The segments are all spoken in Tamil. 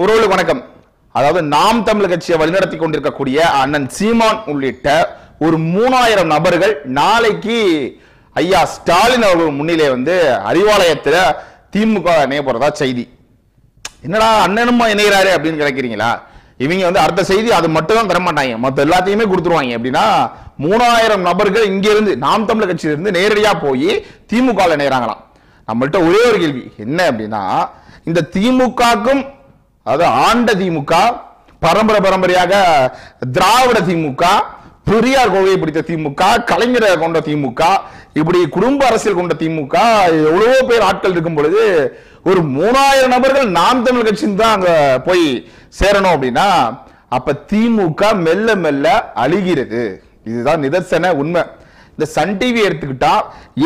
ஒருவருக்கு வணக்கம். அதாவது நாம் தமிழர் கட்சியை வழிநடத்தி கொண்டிருக்கக்கூடிய அண்ணன் சீமான் உள்ளிட்ட ஒரு 3000 நபர்கள் நாளைக்கு ஐயா ஸ்டாலின் அவர்கள் முன்னிலே அறிவாலயத்தில் திமுக இணைய போறதா செய்தி. என்னடா அண்ணனுமா இணைகிறாரு அப்படின்னு கேட்கிறீங்களா? இவங்க அடுத்த செய்தி அது மட்டும் தான் தர மாட்டாங்க, மற்ற எல்லாத்தையுமே கொடுத்துருவாங்க. அப்படின்னா 3000 நபர்கள் இங்க இருந்து நாம் தமிழர் கட்சியிலிருந்து நேரடியா போய் திமுக இணைகிறாங்களாம். நம்மள்ட்ட ஒரே ஒரு கேள்வி என்ன அப்படின்னா, இந்த திமுகக்கும் அதாவது ஆண்ட திமுக, பரம்பரையாக திராவிட திமுக, பெரியார் கொள்கையை பிடித்த திமுக, கலைஞரை கொண்ட திமுக, இப்படி குடும்ப அரசியல் கொண்ட திமுக, எவ்வளவோ பேர் ஆட்கள் இருக்கும் பொழுது ஒரு 3000 நபர்கள் நாம் தமிழ் கட்சின்னு தான் அங்க போய் சேரணும் அப்படின்னா அப்ப திமுக மெல்ல மெல்ல அழிகிறது. இதுதான் நிதர்சன உண்மை. இந்த சன் டிவி எடுத்துக்கிட்டா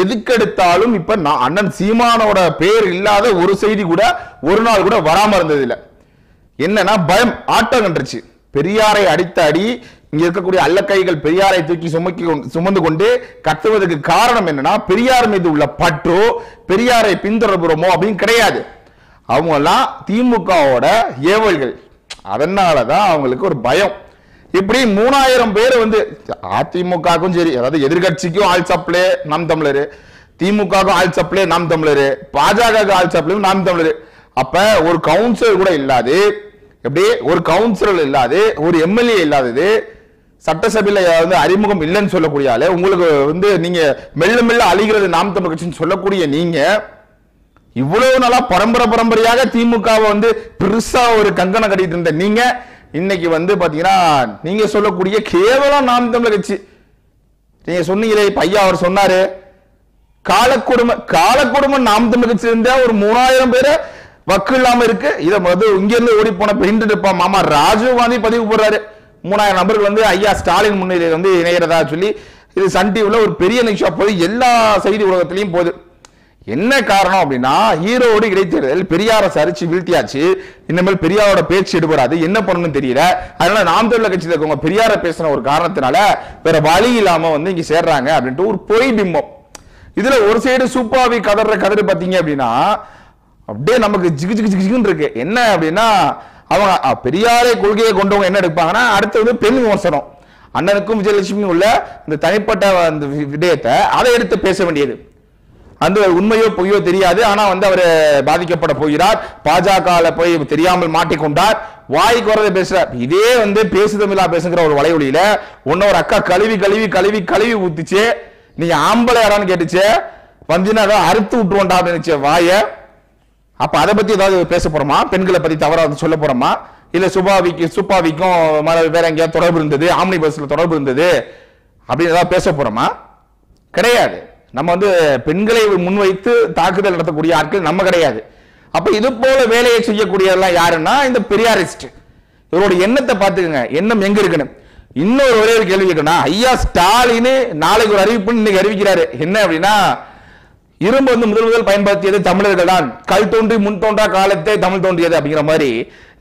எதுக்கு எடுத்தாலும் இப்ப அண்ணன் சீமானோட பேர் இல்லாத ஒரு செய்தி கூட ஒரு நாள் கூட வராம இருந்தது இல்லை. என்னன்னா பயம் ஆட்டம் கண்டுருச்சு. பெரியாரை அடித்த அடி, இங்க இருக்கக்கூடிய அல்லக்கைகள் பெரியாரை தூக்கி சுமந்து கொண்டு கத்துவதற்கு காரணம் என்னன்னா பெரியார் மீது உள்ள பற்றோ பெரியாரை பின்தொடர்புறமோ அப்படின்னு கிடையாது. அவங்க எல்லாம் திமுகவோட ஏவல்கள். அதனாலதான் அவங்களுக்கு ஒரு பயம். இப்படி 3000 பேர் அதிமுகக்கும் சரி, அதாவது எதிர்கட்சிக்கும் ஆள் சப்ளே நாம் தமிழர், திமுகவுக்கும் ஆள் சப்ளே நாம் தமிழர், பாஜக ஆள் சப்ளே நாம் தமிழர். அப்ப ஒரு கவுன்சிலர் கூட இல்லாது, எப்படி ஒரு கவுன்சிலர் இல்லாது, ஒரு எம்எல்ஏ இல்லாதது, சட்டசபையில அறிமுகம் இல்லைன்னு சொல்லக்கூடிய ஆளு, உங்களுக்கு நீங்க மெல்ல மெல்ல அழிகிறது நாம் தமிழர் கட்சின்னு சொல்லக்கூடிய நீங்க இவ்வளவு நாளா பரம்பரையாக திமுகவை பெருசா ஒரு கங்கணம் கட்டிட்டு இருந்த நீங்க இன்னைக்கு பாத்தீங்கன்னா நீங்க சொல்லக்கூடிய கேவலம் நாம் தமிழர் கட்சி. நீங்க சொன்னீங்களே இப்ப ஐயா அவர் சொன்னாரு, காலக்குடும்ப நாம் தமிழர் கட்சி இருந்த ஒரு 3000 பேரை வக்கு இல்லாம இருக்கு. இதை இங்க இருந்து ஓடி போன பெயிண்ட் மாமா ராஜீவ் காந்தி பதிவு போடுறாரு. 3000 நபர்கள் ஐயா ஸ்டாலின் முன்னிலையில் இணைகிறதா சொல்லி இது சன் டிவில ஒரு பெரிய நிகழ்ச்சியா போது, எல்லா செய்தி உலகத்திலையும் போகுது. என்ன காரணம் அப்படின்னா, ஈரோடு இடைத்தேர்தல் பெரியாரை சரிச்சு வீழ்த்தியாச்சு, இனிமேல் பெரியாரோட பேச்சு எடுபடாது, என்ன பண்ணணும்னு தெரியல. அதனால நாம் தமிழர் கட்சியில் இருக்கவங்க பெரியாரை பேசின ஒரு காரணத்தினால வேற வழி இல்லாம இங்க சேர்றாங்க அப்படின்ட்டு ஒரு பொய் பிம்பம். இதுல ஒரு சைடு சூப்பாவி கதறு பாத்தீங்க அப்படின்னா அப்படியே நமக்கு ஜிகு ஜிகு ஜிகுன்னு இருக்கு. என்ன அப்படின்னா, அவங்க பெரியாரை கொள்கையை கொண்டவங்க என்ன எடுப்பாங்கன்னா அடுத்து பெண் விமர்சனம். அண்ணனுக்கும் விஜயலட்சுமி உள்ள இந்த தனிப்பட்ட விடயத்தை அதை எடுத்து பேச வேண்டியது. அந்த உண்மையோ பொய்யோ தெரியாது, ஆனா அவர் பாதிக்கப்பட போகிறார், பாஜக போய் தெரியாமல் மாட்டிக்கொண்டார், வாய்க்கு வரதை பேசுறார். இதே பேசுதமிழா பேசுங்கிற ஒரு வலைவலியில ஒரு அக்கா கழுவி கழுவி கழுவி கழுவி ஊத்துச்சு. நீங்க ஆம்பளை யாரான்னு கேட்டுச்சு, அறுத்து விட்டுருவோண்டா அப்படின்னு வாய. அப்ப அதை பத்தி ஏதாவது பேச போறோமா? பெண்களை பத்தி தவறா சொல்ல போறோமா? இல்ல சுப்பாவிக்கும் வேற எங்கேயாவது தொடர்பு இருந்தது, ஆம்னி பஸ்ல தொடர்பு இருந்தது அப்படின்னு ஏதாவது பேச போறோமா? கிடையாது. நம்ம பெண்களை முன்வைத்து தாக்குதல் நடத்தக்கூடிய ஆட்கள் நம்ம கிடையாது. அப்ப இது போல வேலையை செய்யக்கூடியதெல்லாம் யாருன்னா இந்த பெரியாரிஸ்ட். இவரோட எண்ணத்தை பார்த்துக்கங்க, எண்ணம் எங்க இருக்குன்னு. இன்னொரு ஒரே ஒரு கேள்வி கேட்கணும். ஐயா ஸ்டாலின் நாளைக்கு ஒரு அறிவிப்பு இன்னைக்கு அறிவிக்கிறாரு. என்ன அப்படின்னா, இரும்பு முதல் பயன்படுத்தியது தமிழர்கள் தான், கல் தோன்றி முன் தோன்றா காலத்தை தமிழ் தோன்றியது அப்படிங்கிற மாதிரி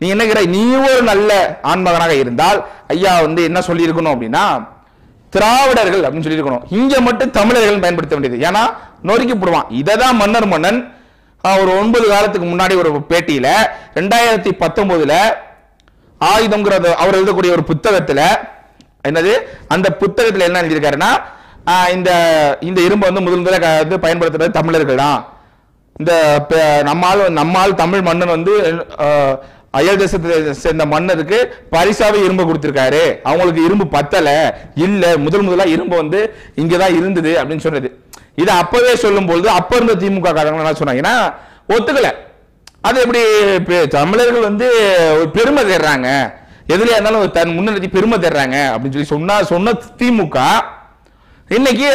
நீ என்ன, நீ ஒரு நல்ல ஆண்மகனாக இருந்தால் ஐயா என்ன சொல்லி இருக்கணும் அப்படின்னா, திராவிடர்கள் அப்படின்னு சொல்லி இருக்கணும். இங்க மட்டும் தமிழர்கள் பயன்படுத்த வேண்டியது. ஏன்னா நொறுக்கி போடுவான். இததான் மன்னன் ஒரு 9 காலத்துக்கு முன்னாடி ஒரு பேட்டியில 2019 ஆயுதம்ங்கிற அவர் எழுதக்கூடிய ஒரு புத்தகத்துல என்னது, அந்த புத்தகத்துல என்ன எழுதியிருக்காருன்னா, இந்த இரும்பு முதல் பயன்படுத்துறது தமிழர்கள் தான். இந்த நம்மால் தமிழ் மன்னன் அயல் தேசத்தை சேர்ந்த மன்னருக்கு பரிசாவே இரும்பு கொடுத்திருக்காரு. அவங்களுக்கு இரும்பு பத்தல, இல்ல முதலா இரும்பு இங்கதான் இருந்தது அப்படின்னு சொன்னது. இது அப்பவே சொல்லும் பொழுது அப்ப இருந்த திமுக காரங்க என்ன சொன்னாங்கன்னா ஒத்துக்கல. அது எப்படி தமிழர்கள் ஒரு பெருமை தேடுறாங்க, எதுலயா இருந்தாலும் தன் முன்னிறுத்தி பெருமை தேடுறாங்க அப்படின்னு சொல்லி சொன்ன திமுக இன்னைக்கு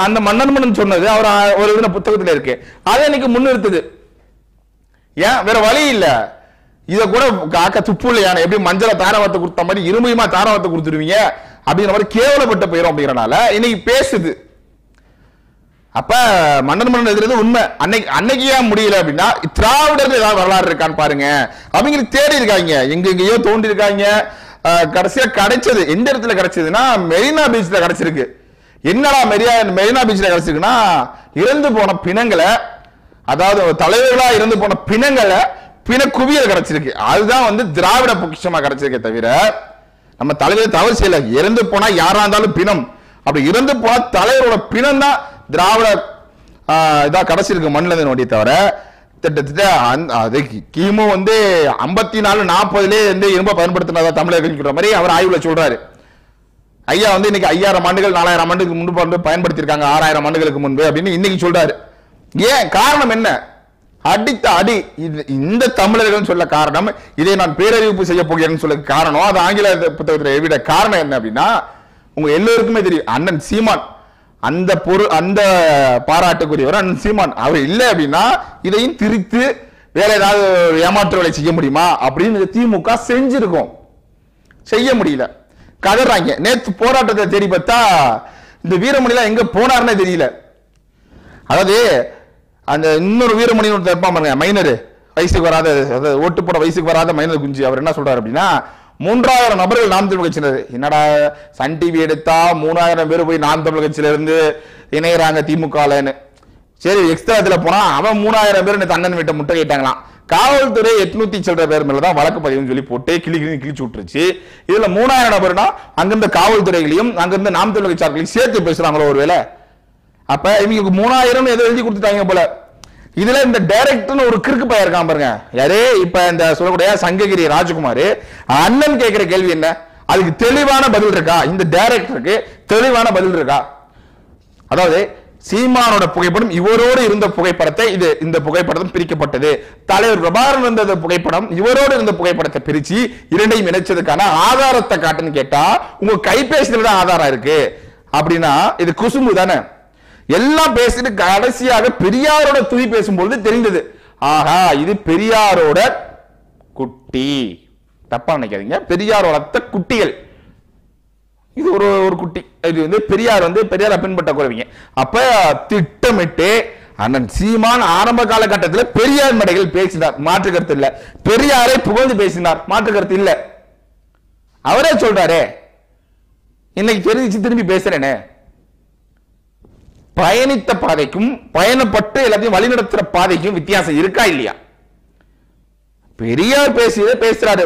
அந்த மன்னன் சொன்னது அவர் ஒரு புத்தகத்துல இருக்கு, அதை இன்னைக்கு முன்னிறுத்துது. ஏன்? வேற வழி இல்ல. இத கூட காக்க துப்பு இல்லையா? எப்படி மஞ்சளை தாராவத்தை கொடுத்த மாதிரி இருமையுமா தாராவத்தை கொடுத்துருவீங்க அப்படிங்கிற மாதிரி கேவலப்பட்ட போயிடும் அப்படிங்கறனால இன்னைக்கு பேசுது. அப்ப மன்னன் எதிர்த்து உண்மை. அன்னைக்கு ஏன் முடியல அப்படின்னா, திராவிடர்கள் ஏதாவது வரலாறு இருக்கான்னு பாருங்க. அவங்களுக்கு தேடி இருக்காங்க, எங்கெங்கயோ தோண்டி இருக்காங்க. கடைசியா கிடைச்சது எந்த இடத்துல கிடைச்சதுன்னா மெரினா பீச்ல கிடைச்சிருக்கு. என்னடா மெரினா பீச்ல கிடைச்சிருக்குன்னா, இறந்து போன பிணங்களை, அதாவது தலைவர்களா இறந்து போன பிணங்களை பிண குவியல் கிடைச்சிருக்கு. அதுதான் வந்து திராவிட பொக்கிஷமா கிடைச்சிருக்கே தவிர நம்ம தலைவர் தவறு செய்யல. இறந்து போனா யாரா இருந்தாலும் பிணம், அப்படி இறந்து போனா தலைவரோட பிணம் தான் திராவிட இதா கிடைச்சிருக்கு மண்ணில் நோண்டி தவிர கிட்டத்தட்ட கிமு வந்து 54-40 வந்து இரும்ப பயன்படுத்தினதா தமிழர்கள் மாதிரி அவர் ஆய்வுல சொல்றாரு. ஐயா வந்து இன்னைக்கு 5000 ஆண்டுகள் 4000 ஆண்டுகளுக்கு முன்பு பயன்படுத்தியிருக்காங்க, 6000 ஆண்டுகளுக்கு முன்பு அப்படின்னு இன்னைக்கு சொல்றாரு. ஏன் காரணம் என்ன? அடித்த அடி இந்த தமிழர்கள் சொல்ல காரணம், இதை நான் பேரறிவிப்பு செய்ய போகிறேன்னு சொல்ல காரணம், அது ஆங்கில புத்தகத்தில் எவிட காரணம் என்ன அப்படின்னா, உங்க எல்லோருக்குமே தெரியும் அண்ணன் சீமான் அந்த அந்த பாராட்டுக்குரியவர் அண்ணன் சீமான். அவர் இல்லை அப்படின்னா இதையும் திரித்து வேற ஏதாவது ஏமாற்று வேலை செய்ய முடியுமா அப்படின்னு திமுக செஞ்சிருக்கோம், செய்ய முடியல, கதறாங்க. நேற்று போராட்டத்தை தேடி பார்த்தா இந்த வீரமணிலாம் எங்க போனார்னே தெரியல. அதாவது அந்த இன்னொரு வீரமணி இருப்பான் பாருங்க, மைனர் வயசுக்கு வராத, ஓட்டு போட வயசுக்கு வராத மைனர் குஞ்சு, அவர் என்ன சொல்றாரு அப்படின்னா 3000 நபர்கள் நாம் தமிழ் கட்சியினர். என்னடா சன் டிவி எடுத்தா 3000 பேர் போய் நாம் தமிழ் கட்சியில இருந்து இணையறாங்க திமுகன்னு. சரி, எக்ஸ்ட்ராத்துல போனா அவன் 3000 பேர் தன்னன் வீட்டை முட்டை கேட்டாங்களாம். காவல்துறை 800 சில்லற பேர் மேலதான் வழக்கு பதிவுன்னு சொல்லி போட்டு கிழிச்சு விட்டுருச்சு. இதுல 3000 நபர்னா அங்கிருந்த காவல்துறைகளையும் அங்கிருந்த நாம் தமிழ் கட்சியார்களையும் சேர்த்து பேசுறாங்களோ ஒருவேளை. அப்ப இவங்க 3000 எதோ எழுதி கொடுத்துட்டாங்க போல. இதுல இந்த டைரக்டர் ஒரு கிறுக்கு பையன் இருக்கான் பாருங்க, யாரே இப்ப இந்த சொல்லக்கூடிய சங்ககிரி ராஜகுமார் அண்ணன் கேட்கிற கேள்வி என்ன, அதுக்கு தெளிவான பதில் இருக்கா? இந்த டைரக்டருக்கு தெளிவான பதில் இருக்கா? அதாவது சீமானோட புகைப்படம் இவரோடு இருந்த புகைப்படத்தை இந்த புகைப்படம் பிரிக்கப்பட்டது, தலைவர் பிரபாகரன் இருந்த புகைப்படம் இவரோடு இருந்த புகைப்படத்தை பிரிச்சு இரண்டையும் இணைச்சதுக்கான ஆதாரத்தை காட்டுன்னு கேட்டா உங்க கைபேசியில தான் ஆதாரம் இருக்கு அப்படின்னா இது குசும்பு தானே. எல்லாம் பேசிட்டு கடைசியாக பெரியாரோட துணி பேசும்போது தெரிந்தது, ஆஹா இது பெரியாரோட குட்டி. தப்பா நினைக்காதீங்க, பெரியார் வளர்த்த குட்டிகள், இது ஒரு குட்டி. இது வந்து பெரியாரை பின்பற்ற குறைவீங்க. அப்ப திட்டமிட்டு அண்ணன் சீமான் ஆரம்ப காலகட்டத்தில் பெரியார் மடைகள் பேசினார், மாற்று கருத்து இல்ல. பெரியாரை புகழ்ந்து பேசினார், மாற்று கருத்து இல்ல. அவரே சொல்றாரு இன்னைக்கு தெரிஞ்சு திரும்பி பேசுறேனே. பயணித்த பாதைக்கும் பயணப்பட்டு எல்லாத்தையும் வழிநடத்துற பாதைக்கும் வித்தியாசம் இருக்கா இல்லையா? பெரியார் பேசுறாரு.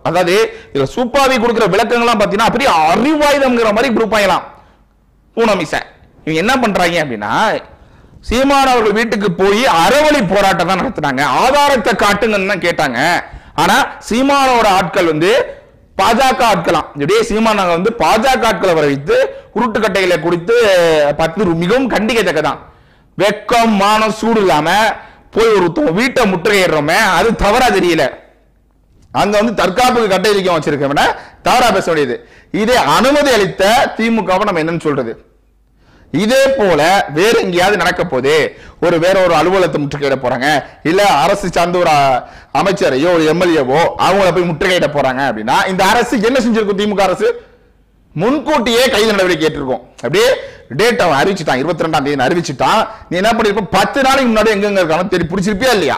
அதாவது இதுல சூப்பாவி கொடுக்கிற விளக்கங்கள்லாம் பாத்தீங்கன்னா அப்படியே அறிவாயுதம்ங்கிற மாதிரி கொடுப்பாங்களாம். பூனமிச இவங்க என்ன பண்றாங்க அப்படின்னா, சீமான் அவர்கள் வீட்டுக்கு போய் அறவழி போராட்டம் தான் நடத்தினாங்க, ஆதாரத்தை காட்டுங்கன்னு தான் கேட்டாங்க. ஆனா சீமானோட ஆட்கள் வந்து பாஜக ஆட்களாம். இப்படியே சீமான் வந்து பாஜக ஆட்களை வர வைத்து உருட்டுக்கட்டைகளை கொடுத்து 10 மிகவும் கண்டிக்கத்தக்கதான். வெக்கம் மானம் சூடு இல்லாம போய் ஒரு வீட்டை முற்றுகையிடுறோமே, அது தவறா தெரியல. அங்க வந்து தற்காப்புக்கு கட்டை வைக்க வச்சிருக்கவன தவறா பேச வேண்டியது. இதை அனுமதி அளித்த திமுகவை நம்ம என்னன்னு சொல்றது? இதே போல வேற எங்கேயாவது நடக்க போது வேற ஒரு அலுவலகத்தை முற்றுகையிட போறாங்க, இல்ல அரசு சார்ந்த ஒரு அமைச்சரையோ ஒரு எம்எல்ஏவோ அவங்கள போய் முற்றுகையிட போறாங்க அப்படின்னா இந்த அரசு என்ன செஞ்சிருக்கும்? திமுக அரசு முன்கூட்டியே கைது நடவடிக்கை ஏற்றிருக்கும். அப்படியே டேட் அவன் அறிவிச்சுட்டான், 22ஆம் தேதி அறிவிச்சுட்டான். நீ என்ன பண்ணிருப்ப 10 நாளைக்கு முன்னாடி எங்க இருக்கானு தெரிய பிடிச்சிருப்பியா இல்லையா?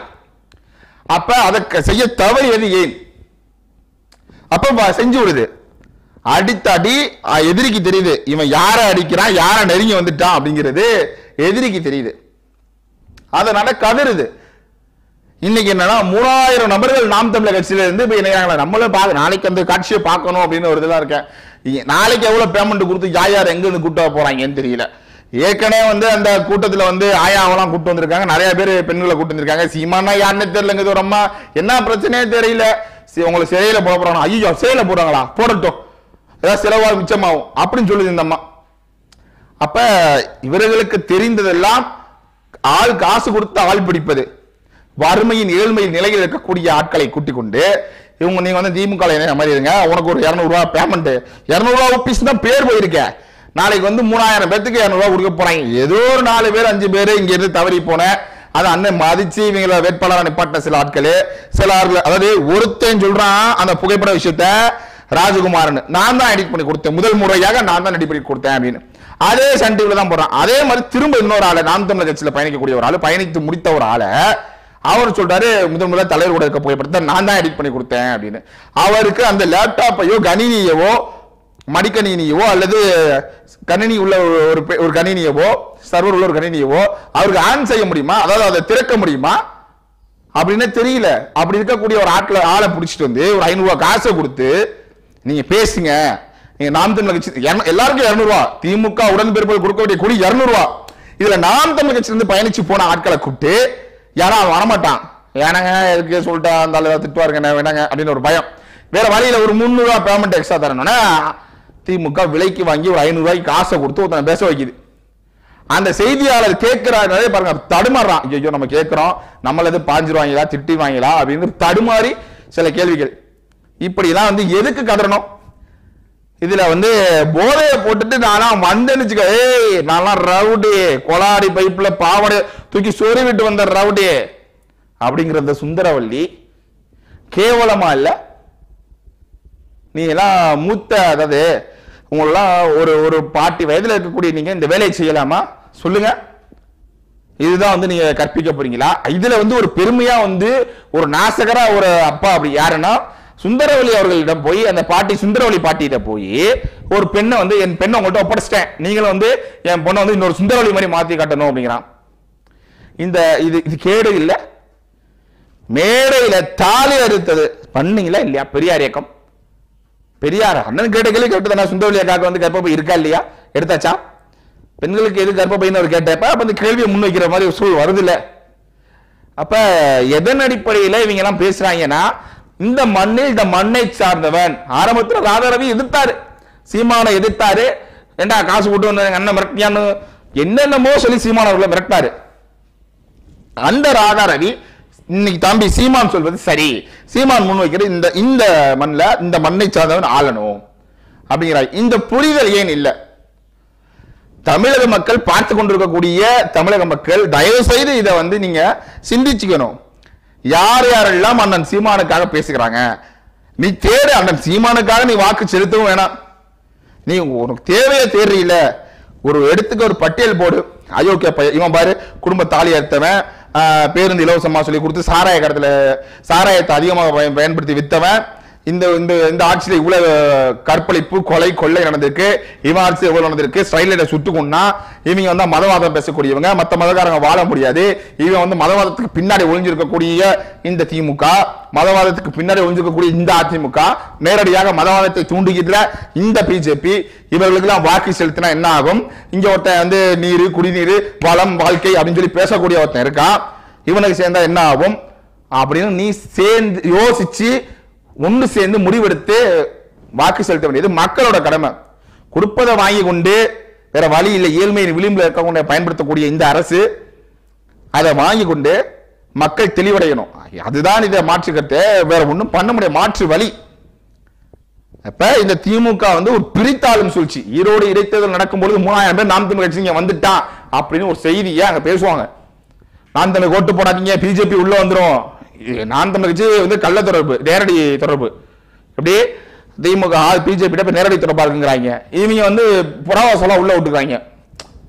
அப்ப அதை செய்ய தவறியது ஏன்? அப்ப செஞ்சு விடுது. அடித்த அடி எதிரிக்கு தெரியுது, இவன் யார அடிக்கிறான், யார நெருங்கி வந்துட்டான் அப்படிங்கிறது எதிரிக்கு தெரியுது. அதனால கதறுது. இன்னைக்கு என்னன்னா 3000 நபர்கள் நாம் தமிழர் கட்சியில இருந்து இப்ப இணையாங்களா, நம்மளும் நாளைக்கு அந்த காட்சியை பார்க்கணும் அப்படின்னு ஒரு இதெல்லாம் இருக்கேன். நாளைக்கு எவ்வளவு பேமெண்ட் கொடுத்து யார் எங்க இருந்து கூட்ட போறாங்கன்னு தெரியல. ஏற்கனவே வந்து அந்த கூட்டத்துல வந்து ஆயாவெல்லாம் கூட்டு வந்திருக்காங்க, நிறைய பேர் பெண்களை கூட்டு வந்திருக்காங்க. சீமானா யாருன்னு தெரியலங்க, ஒரு அம்மா என்ன பிரச்சனையே தெரியல, உங்களுக்கு சிறையில போட போறாங்க. ஐயோ சிறையில போறாங்களா, போடட்டும், ஏதாவது செலவா மிச்சமாகும் அப்படின்னு சொல்லுது இந்த அம்மா. அப்ப இவர்களுக்கு தெரிந்ததெல்லாம் ஆள் காசு கொடுத்து ஆள் பிடிப்பது, வறுமையின் ஏழ்மையின் நிலையில் இருக்கக்கூடிய ஆட்களை கூட்டிக் கொண்டு இவங்க நீங்க வந்து திமுக மாதிரி இருங்க, உனக்கு ஒரு 200 ரூபாய் பேமெண்ட், 200 ரூபாய் ஒப்பிஸ் தான் பேர் போயிருக்க, நாளைக்கு வந்து 3000 பேருக்கு 200 ரூபாய் கொடுக்க போறாங்க. ஏதோ ஒரு 4 பேர் 5 பேர் இங்க இருந்து தவறி போன அது அண்ணன் மதிச்சு இவங்களை வேட்பாளராக நிப்பாட்டின சில ஆட்கள், சில ஆட்கள். அதாவது ஒருத்தன் சொல்றான் அந்த புகைப்பட விஷயத்த ராஜகுமாரன் நான் தான் எடிட் பண்ணி கொடுத்தேன், முதல் முறையாக நான் தான் எடிட் பண்ணி கொடுத்தேன் அப்படின்னு. அதே சன் டிவில தான் போறான். அதே மாதிரி திரும்ப இன்னொரு ஆளை, நாம் தமிழர் கட்சியில பயணிக்கக்கூடிய ஒரு ஆளு, பயணித்து முடித்த ஒரு ஆளை அவர் சொல்றாரு முதல் தலைவர் கூட இருக்க புகைப்படத்தை நான் தான் எடிட் பண்ணி கொடுத்தேன் அப்படின்னு. அவருக்கு அந்த லேப்டாப்பையோ கணினியவோ மடிக்கணினியவோ அல்லது கணினி உள்ள ஒரு கணினியவோ சர்வர் உள்ள ஒரு கணினியவோ அவருக்கு ஆன் செய்ய முடியுமா? அதாவது அதை திறக்க முடியுமா? அப்படின்னு தெரியல. அப்படி இருக்கக்கூடிய ஒரு ஆளை பிடிச்சிட்டு வந்து ஒரு 500 ரூபாய் காசை கொடுத்து நீங்க பேசுங்க, நீங்க நாம் தமிழர் கட்சி எல்லாருக்கும் 200 ரூபாய், திமுக உடன்பிறப்புகள் கொடுக்க வேண்டிய கூலி 200 ரூபாய். இதுல நாம் தமிழர் கட்சியில இருந்து பயணிச்சு போன ஆட்களை கூப்பிட்டு யாரா வரமாட்டான், ஏனாங்க எதுக்கு சொல்லிட்டா அந்த திட்டுவாருங்க வேணாங்க அப்படின்னு ஒரு பயம். வேற வழியில ஒரு 300 ரூபாய் பேமெண்ட் எக்ஸ்ட்ரா தரணும்னா திமுக விலைக்கு வாங்கி ஒரு 500 ரூபாய்க்கு காசை கொடுத்து ஒருத்தனை பேச வைக்குது. அந்த செய்தியாளர் கேட்கிறாரு பாருங்க, தடுமாறான். ஐயோ நம்ம கேட்கிறோம், நம்மள எது பாஞ்சிருவாங்களா திட்டிவாங்களா அப்படின்னு தடுமாறி சில கேள்விகள். இப்படிலாம் வந்து எதுக்கு கதறணும்? இதுல வந்து போதையை போட்டுட்டு நானா வந்தேன்னு, ஏய் நான்லாம் ரவுடி, கொலாடி பைப்புல பாவடை தூக்கி சொறி விட்டு வந்த ரவுடி அப்படிங்கிற சுந்தரவல்லி கேவலமா இல்ல? நீ எல்லாம் மூத்த, அதாவது உங்களெல்லாம் ஒரு பாட்டி வயதுல இருக்கக்கூடிய நீங்க இந்த வேலையை செய்யலாமா சொல்லுங்க? இதுதான் வந்து நீங்க கற்பிக்க போறீங்களா? இதுல வந்து ஒரு பெருமையா வந்து ஒரு நாசகரா ஒரு அப்பா அப்படி யாருன்னா சுந்தரவல்லி அவர்களிடம் போய், அந்த பாட்டி சுந்தரவல்லி பாட்டியிட்ட போய் ஒரு பெண்ணை வந்து என் பெண்ணை உங்கள்கிட்ட ஒப்படைச்சிட்டேன், நீங்களும் வந்து என் பொண்ணை வந்து இன்னொரு சுந்தரவல்லி மாதிரி மாத்தி காட்டணும் அப்படிங்கிறான். இது கேடு இல்ல? மேடையில தாலி அறுத்தது பண்ணீங்களா இல்லையா? பெரியார் இயக்கம், பெரியார் அண்ணன் கேட்ட கேள்வி கேட்டு தானே சுந்தரவல்லி அக்காக்கு வந்து கர்ப்பப்பை இருக்கா இல்லையா எடுத்தாச்சா? பெண்களுக்கு எது கர்ப்பப்பைன்னு அவர் கேட்டப்ப அப்ப அந்த கேள்வியை முன்வைக்கிற மாதிரி ஒரு சூழல் வருது இல்ல? அப்ப எதன் அடிப்படையில் இவங்க எல்லாம் பேசுறாங்கன்னா, இந்த மண்ணில் இந்த மண்ணை சார்ந்தவன். ஆரம்பத்தில் ராதாரவி எதிர்த்தாரு, சீமானை எதிர்த்தாரு. ஏண்டா காசு போட்டு வந்து அண்ணன் மிரட்டியான்னு என்னென்னமோ சொல்லி சீமான் அவர்களை மிரட்டாரு. அந்த ராதாரவி இன்னைக்கு தம்பி சீமான் சொல்வது சரி, சீமான் முன்வைக்கிற இந்த மண்ணில் இந்த மண்ணை சார்ந்தவன் ஆளணும் அப்படிங்கிறார். இந்த புரிதல் ஏன் இல்லை? தமிழக மக்கள் பார்த்து கொண்டிருக்கக்கூடிய தமிழக மக்கள் தயவு செய்து இதை வந்து நீங்க சிந்திச்சுக்கணும். யார் யாரெல்லாம் அண்ணன் சீமானுக்காக பேசுகிறாங்க, நீ தேடு. அண்ணன் சீமானுக்காக நீ வாக்கு செலுத்தவும் வேணாம். நீ உனக்கு தேவையை தேடுறீல, ஒரு எடுத்துக்க ஒரு பட்டியல் போடு. அயோக்கிய பையன் இவன் பாரு, குடும்ப தாலி அறுத்தவன், பேருந்து இலவசமா சொல்லி கொடுத்து சாராய கடத்துல சாராயத்தை அதிகமாக பயன்படுத்தி வித்தவன், இந்த ஆட்சியில இவ்வளவு கற்பழிப்பு கொலை கொள்ளை நடந்திருக்கு, இவன் ஆட்சி எவ்வளவு நடந்திருக்கு, ஸ்டைல சுட்டுக்கொண்டா இவங்க வந்து மதவாதம் பேசக்கூடியவங்க, மத்த மதக்காரங்க வாழ முடியாது. இவன் வந்து மதவாதத்துக்கு பின்னாடி ஒளிஞ்சிருக்கக்கூடிய இந்த திமுக, மதவாதத்துக்கு பின்னாடி ஒளிஞ்சிருக்கக்கூடிய இந்த அதிமுக, நேரடியாக மதவாதத்தை தூண்டுகின்ற இந்த பிஜேபி, இவர்களுக்கு எல்லாம் வாக்கு செலுத்தினா என்ன ஆகும்? இங்க ஒருத்தன் வந்து நீர், குடிநீர், வளம், வாழ்க்கை அப்படின்னு சொல்லி பேசக்கூடிய ஒருத்தன் இருக்கான், இவனுக்கு சேர்ந்தா என்ன ஆகும் அப்படின்னு நீ சேர்ந்து யோசிச்சு ஒன்று சேர்ந்து முடிவெடுத்து வாக்கு செலுத்த வேண்டியது மக்களோட கடமை. கொடுப்பதை வாங்கி கொண்டு வேற வழி இல்லை, ஏழ்மையின் விளிம்பில் இருக்கக்கூடிய பயன்படுத்தக்கூடிய இந்த அரசு அதை வாங்கி கொண்டு மக்கள் தெளிவடையணும். அதுதான் இதை மாற்றுக்கிறது, வேற ஒன்றும் பண்ண முடியாது, மாற்று வழி. அப்ப இந்த திமுக வந்து ஒரு பிரித்தாளும் சூழ்ச்சி. ஈரோடு இடைத்தேர்தல் நடக்கும்போது 3000 பேர் நாம் தமிழ் கட்சி வந்துட்டான் அப்படின்னு ஒரு செய்தியை அங்க பேசுவாங்க. நாம் தமிழ் ஓட்டு போடாதீங்க, பிஜேபி உள்ள வந்துடும். நான் தமிழ் கட்சி வந்து கள்ள தொடர்பு, நேரடி தொடர்பு. எப்படி திமுக பிஜேபி நேரடி தொடர்பா இருக்குங்கிறாங்க. இவங்க வந்து புறவாசலாம் உள்ள விட்டுக்கிறாங்க,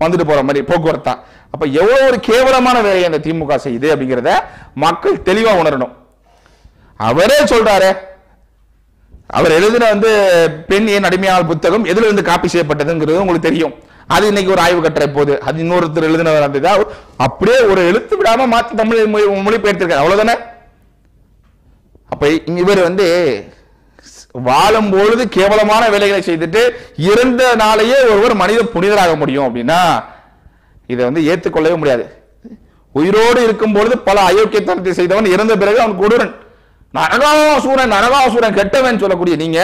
வந்துட்டு போற மாதிரி போக்குவரத்தா. அப்ப எவ்வளவு ஒரு கேவலமான வேலையை அந்த திமுக செய்யுது அப்படிங்கிறத மக்கள் தெளிவா உணரணும். அவரே சொல்றாரு, அவர் எழுதின வந்து பெண் ஏன் அடிமையான புத்தகம் எதுல இருந்து காப்பி செய்யப்பட்டதுங்கிறது உங்களுக்கு தெரியும். அது இன்னைக்கு ஒரு ஆய்வு கட்டுரை போது, அது இன்னொருத்தர் எழுதினவர் அந்த அப்படியே ஒரு எழுத்து விடாம மாத்தி தமிழ் மொழிபெயர்த்திருக்காரு, அவ்வளவுதானே. அப்ப இவர் வந்து வாழும் பொழுது கேவலமான வேலைகளை செய்துட்டு இறந்த நாளையே ஒருவர் மனித புனிதராக முடியும் அப்படின்னா இதை வந்து ஏற்றுக்கொள்ளவே முடியாது. உயிரோடு இருக்கும் பொழுது பல அயோக்கியத்தனத்தை செய்தவன் இறந்த பிறகு அவன் கொடூரன், நரகாசூரன் கெட்டவன் சொல்லக்கூடிய நீங்க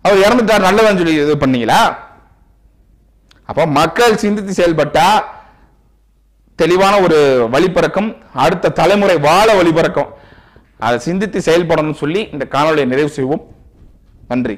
அவர் இறந்துட்டார் நல்லவன் சொல்லி இது பண்ணீங்களா? அப்ப மக்கள் சிந்தித்து செயல்பட்டா தெளிவான ஒரு வழிபிறக்கும், அடுத்த தலைமுறை வாழ வழிபிறக்கும். அதை சிந்தித்து செயல்படணும்னு சொல்லி இந்த காணொலியை நிறைவு செய்வோம். நன்றி.